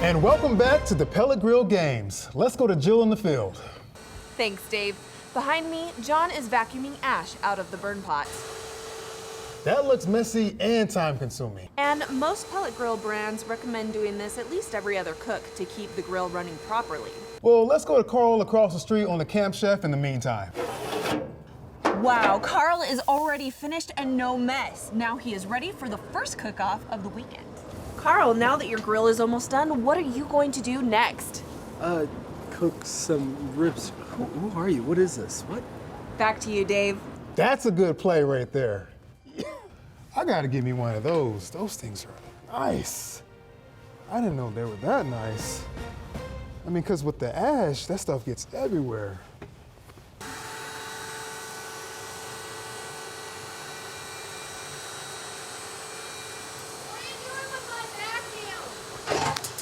And welcome back to the Pellet Grill Games. Let's go to Jill in the field. Thanks, Dave. Behind me, John is vacuuming ash out of the burn pot. That looks messy and time-consuming. And most pellet grill brands recommend doing this at least every other cook to keep the grill running properly. Well, let's go to Carl across the street on the Camp Chef in the meantime. Wow, Carl is already finished and no mess. Now he is ready for the first cook-off of the weekend. Carl, now that your grill is almost done, what are you going to do next? Cook some ribs. Who are you? What is this? What? Back to you, Dave. That's a good play right there. I gotta give me one of those. Those things are nice. I didn't know they were that nice. I mean, because with the ash, that stuff gets everywhere.